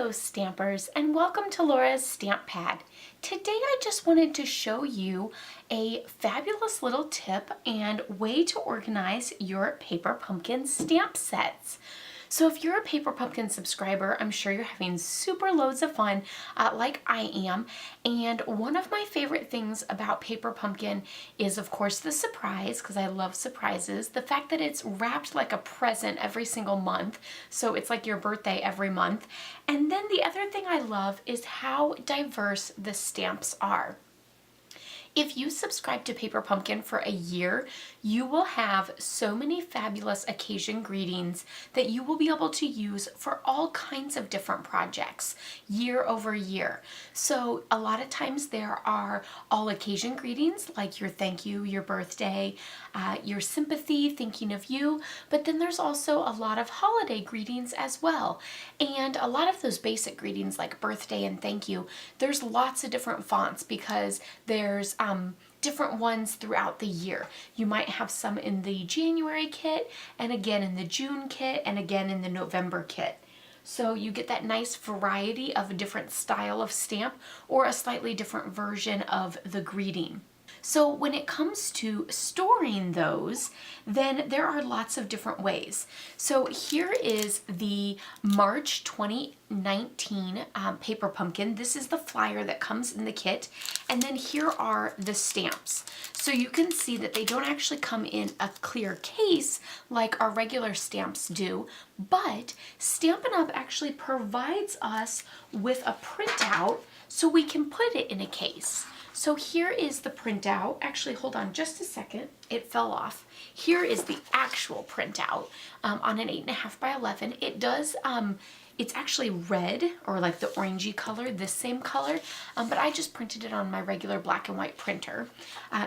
Hello Stampers, and welcome to Laura's Stamp Pad. Today I just wanted to show you a fabulous little tip and way to organize your Paper Pumpkin stamp sets. So if you're a Paper Pumpkin subscriber, I'm sure you're having super loads of fun like I am. And one of my favorite things about Paper Pumpkin is, of course, the surprise, because I love surprises. The fact that it's wrapped like a present every single month. So it's like your birthday every month. And then the other thing I love is how diverse the stamps are. If you subscribe to Paper Pumpkin for a year, you will have so many fabulous occasion greetings that you will be able to use for all kinds of different projects year over year. So a lot of times there are all occasion greetings like your thank you, your birthday, your sympathy, thinking of you, but then there's also a lot of holiday greetings as well. And a lot of those basic greetings like birthday and thank you, there's lots of different fonts because there's different ones throughout the year. You might have some in the January kit, and again in the June kit, and again in the November kit. So you get that nice variety of a different style of stamp or a slightly different version of the greeting. So when it comes to storing those, then there are lots of different ways. So here is the March 2019 Paper Pumpkin. This is the flyer that comes in the kit. And then here are the stamps. So you can see that they don't actually come in a clear case like our regular stamps do, but Stampin' Up! Actually provides us with a printout so we can put it in a case. So here is the printout. Actually, hold on just a second. It fell off. Here is the actual printout on an 8.5 by 11. It does, it's actually red or like the orangey color, this same color, but I just printed it on my regular black and white printer.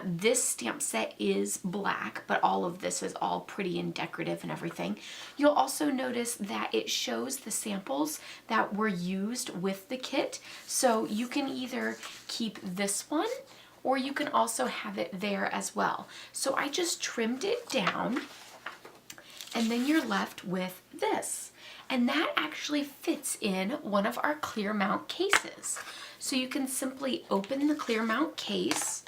This stamp set is black, but all of this is all pretty and decorative and everything. You'll also notice that it shows the samples that were used with the kit. So you can either keep this one or you can also have it there as well. So I just trimmed it down and then you're left with this. And that actually fits in one of our clear mount cases. So you can simply open the clear mount case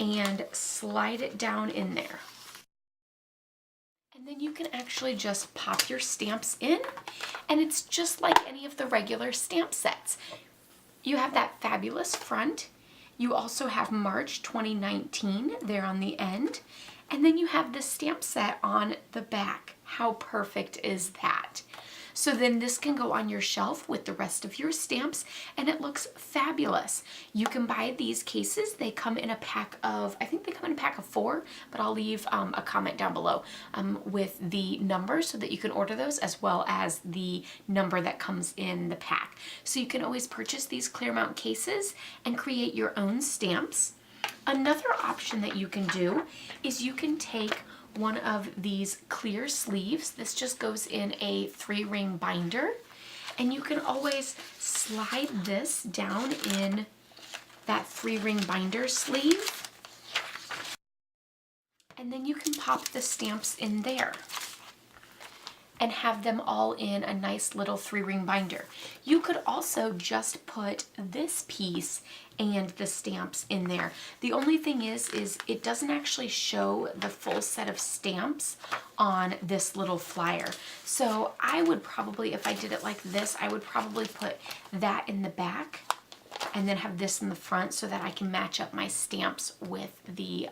and slide it down in there. And then you can actually just pop your stamps in, and it's just like any of the regular stamp sets. You have that fabulous front. You also have March 2019 there on the end. And then you have the stamp set on the back. How perfect is that? So then this can go on your shelf with the rest of your stamps and it looks fabulous. You can buy these cases. They come in a pack of, I think they come in a pack of 4, but I'll leave a comment down below with the number so that you can order those as well as the number that comes in the pack. So you can always purchase these clear mount cases and create your own stamps. Another option that you can do is you can take one of these clear sleeves. This just goes in a 3-ring binder, and you can always slide this down in that 3-ring binder sleeve, and then you can pop the stamps in there and have them all in a nice little 3-ring binder. You could also just put this piece and the stamps in there. The only thing is it doesn't actually show the full set of stamps on this little flyer. So I would probably, if I did it like this, I would probably put that in the back and then have this in the front so that I can match up my stamps with the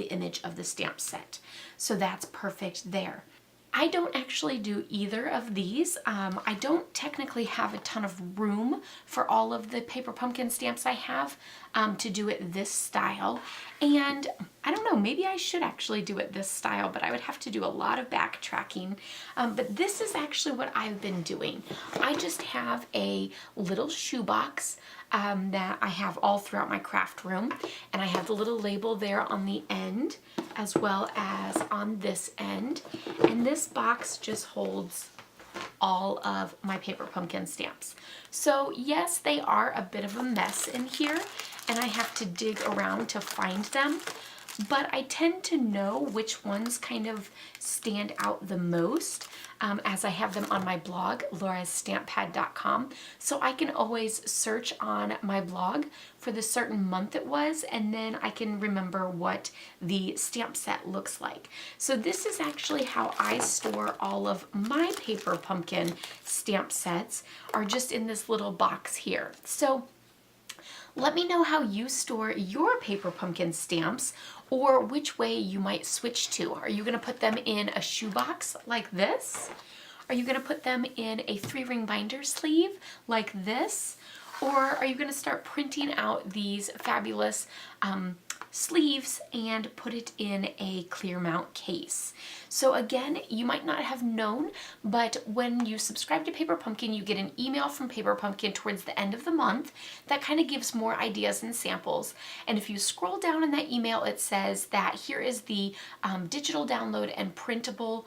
image of the stamp set. So that's perfect there. I don't actually do either of these. I don't technically have a ton of room for all of the Paper Pumpkin stamps I have to do it this style. And I don't know, maybe I should actually do it this style, but I would have to do a lot of backtracking. But this is actually what I've been doing. I just have a little shoebox that I have all throughout my craft room, and I have the little label there on the end as well as on this end, and this box just holds all of my Paper Pumpkin stamps. So yes, they are a bit of a mess in here and I have to dig around to find them, but I tend to know which ones kind of stand out the most. as I have them on my blog, laurastamppad.com. So I can always search on my blog for the certain month it was, and then I can remember what the stamp set looks like. So this is actually how I store all of my paper pumpkin stamp sets, are just in this little box here. So let me know how you store your paper pumpkin stamps, or which way you might switch to. Are you going to put them in a shoebox like this? Are you going to put them in a 3-ring binder sleeve like this? Or are you going to start printing out these fabulous sleeves and put it in a clear mount case? So again, you might not have known, but when you subscribe to Paper Pumpkin, you get an email from Paper Pumpkin towards the end of the month that kind of gives more ideas and samples. And if you scroll down in that email, it says that here is the digital download and printable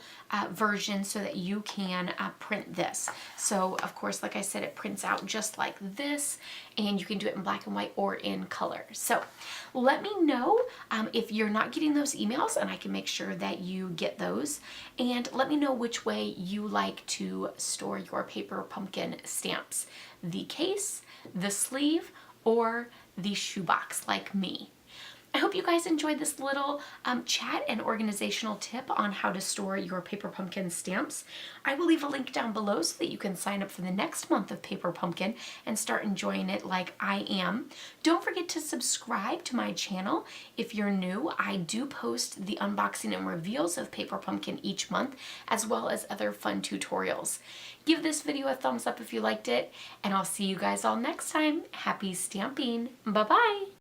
version so that you can print this. So of course, like I said, it prints out just like this, and you can do it in black and white or in color. So let me know if you're not getting those emails, and I can make sure that you get those. And let me know which way you like to store your paper pumpkin stamps: the case, the sleeve, or the shoebox like me. I hope you guys enjoyed this little chat and organizational tip on how to store your Paper Pumpkin stamps. I will leave a link down below so that you can sign up for the next month of Paper Pumpkin and start enjoying it like I am. Don't forget to subscribe to my channel if you're new. I do post the unboxing and reveals of Paper Pumpkin each month, as well as other fun tutorials. Give this video a thumbs up if you liked it, and I'll see you guys all next time. Happy stamping. Bye-bye.